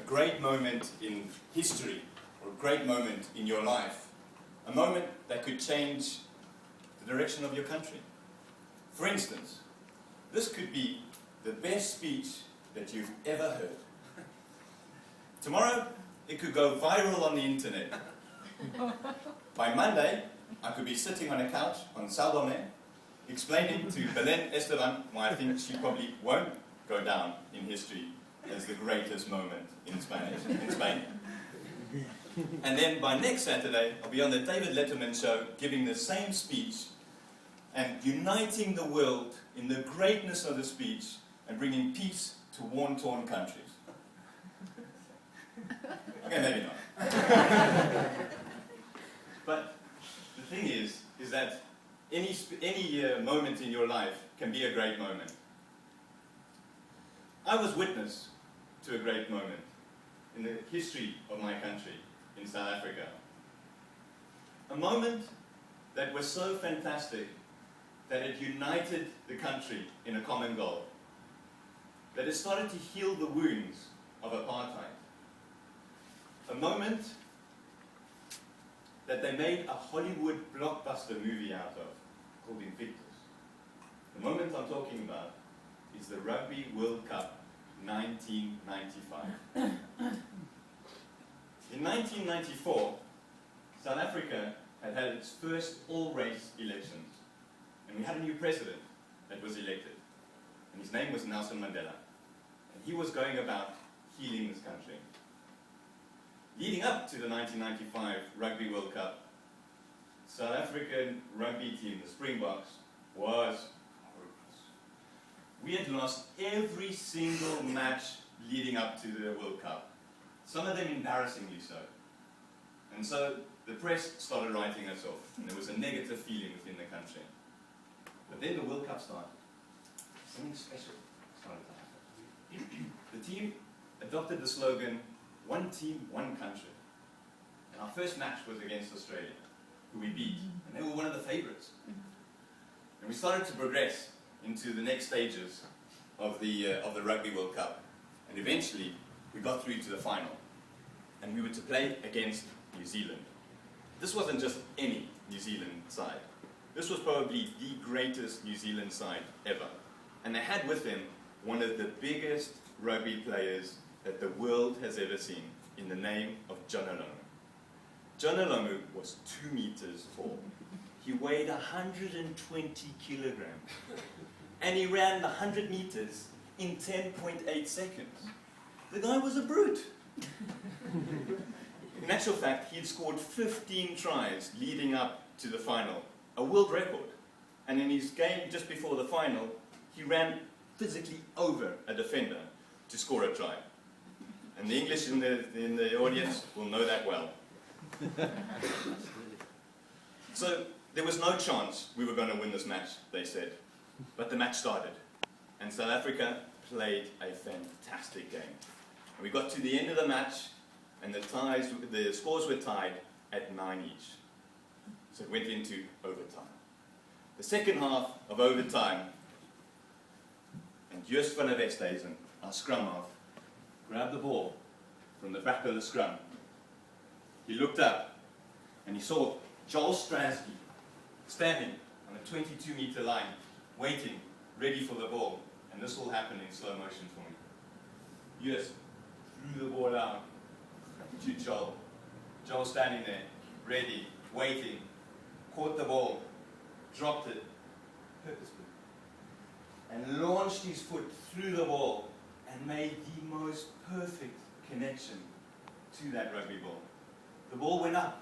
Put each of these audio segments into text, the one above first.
great moment in history, or a great moment in your life, a moment that could change the direction of your country. For instance, this could be the best speech that you've ever heard. Tomorrow, it could go viral on the internet. By Monday, I could be sitting on a couch on Saldome, explaining to Belen Esteban why I think she probably won't go down in history as the greatest moment in Spain. And then by next Saturday, I'll be on the David Letterman show giving the same speech and uniting the world in the greatness of the speech and bringing peace to war-torn countries. Okay, maybe not. But the thing is that any moment in your life can be a great moment. I was witness to a great moment in the history of my country, in South Africa. A moment that was so fantastic that it united the country in a common goal. That it started to heal the wounds of apartheid. A moment that they made a Hollywood blockbuster movie out of, called Invictus. The moment I'm talking about is the Rugby World Cup 1995. In 1994, South Africa had its first all-race elections, and we had a new president that was elected, and his name was Nelson Mandela, and he was going about healing this country. Leading up to the 1995 Rugby World Cup, South African rugby team, the Springboks, was hopeless. We had lost every single match leading up to the World Cup, some of them embarrassingly so. And so the press started writing us off, and there was a negative feeling within the country. But then the World Cup started. Something special started to happen. The team adopted the slogan, "One team, one country." And our first match was against Australia, who we beat, and they were one of the favourites. And we started to progress into the next stages of the Rugby World Cup. And eventually, we got through to the final. And we were to play against New Zealand. This wasn't just any New Zealand side. This was probably the greatest New Zealand side ever. And they had with them one of the biggest rugby players that the world has ever seen, in the name of John Olongu. John Olongu was 2 meters tall. He weighed 120 kilograms. And he ran the 100 meters in 10.8 seconds. The guy was a brute. In actual fact, he had scored 15 tries leading up to the final, a world record. And in his game just before the final, he ran physically over a defender to score a try. And the English in the audience will know that well. So there was no chance we were going to win this match, they said. But the match started. And South Africa played a fantastic game. And we got to the end of the match, and the scores were tied at 9 each. So it went into overtime. The second half of overtime, and Joost van der Westhuizen, our scrum half, grabbed the ball from the back of the scrum. He looked up, and he saw Joel Stransky standing on a 22-meter line, waiting, ready for the ball. And this will happen in slow motion for me. Joost threw the ball out to Joel. Joel standing there, ready, waiting, caught the ball, dropped it purposefully, and launched his foot through the ball and made the most perfect connection to that rugby ball. The ball went up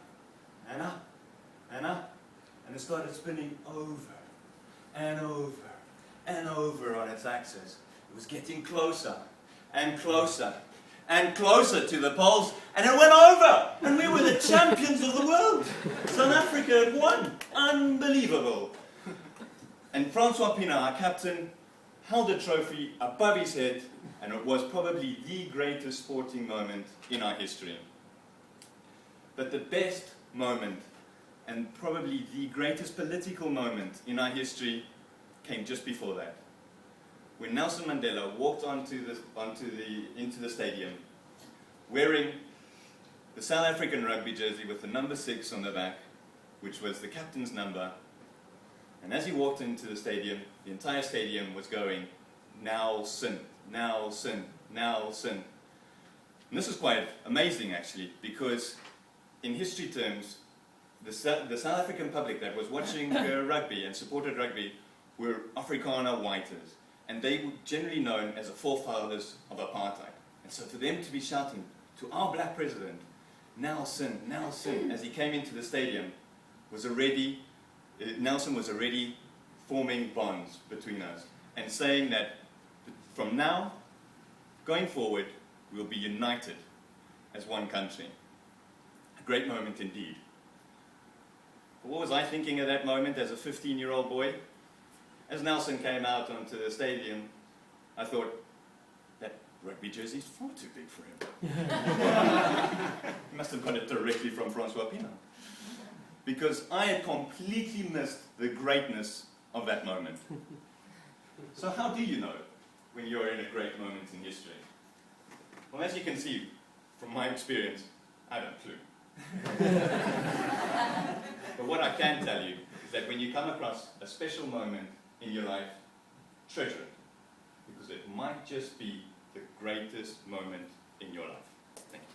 and up and up, and it started spinning over and over and over on its axis. It was getting closer and closer and closer to the poles, and it went over, and we were the champions of the world. South Africa had won. Unbelievable. And Francois Pienaar, our captain, held the trophy above his head, and it was probably the greatest sporting moment in our history. But the best moment, and probably the greatest political moment in our history, came just before that. when Nelson Mandela walked into the stadium wearing the South African rugby jersey with the number 6 on the back, which was the captain's number. And as he walked into the stadium, the entire stadium was going, Nelson, Nelson, Nelson. And this is quite amazing, actually, because in history terms, the South African public that was watching rugby and supported rugby were Afrikaner whites, and they were generally known as the forefathers of apartheid. And so for them to be shouting to our black president, Nelson, Nelson, as he came into the stadium, Nelson was already forming bonds between us and saying that from now, going forward, we'll be united as one country. A great moment indeed. But what was I thinking at that moment as a 15-year-old boy? As Nelson came out onto the stadium, I thought, that rugby jersey is far too big for him. He must have got it directly from Francois Pienaar. Because I had completely missed the greatness of that moment. So how do you know when you're in a great moment in history? Well, as you can see from my experience, I don't clue. But what I can tell you is that when you come across a special moment in your life, treasure it, because it might just be the greatest moment in your life. Thank you.